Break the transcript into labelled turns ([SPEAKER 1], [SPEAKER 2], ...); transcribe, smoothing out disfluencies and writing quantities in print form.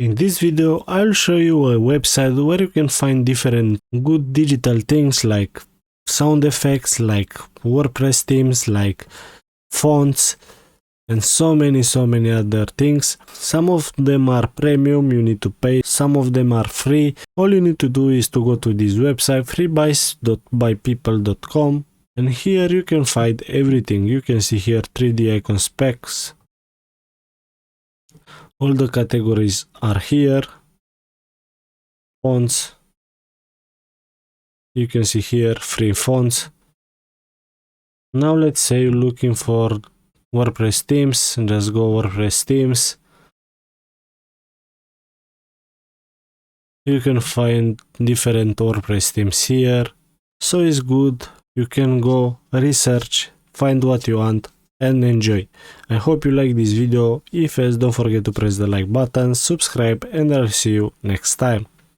[SPEAKER 1] In this video, I'll show you a website where you can find different good digital things like sound effects, like WordPress themes, like fonts, and so many other things. Some of them are premium, you need to pay, some of them are free. All you need to do is to go to this website, freebuys.bypeople.com, and here you can find everything. You can see here 3D icon specs. All the categories are here. Fonts. You can see here free fonts. Now let's say you're looking for WordPress themes, and just go WordPress themes. You can find different WordPress themes here. So it's good. You can go research, find what you want, and enjoy. I hope you like this video. If yes, don't forget to press the like button, subscribe, and I'll see you next time.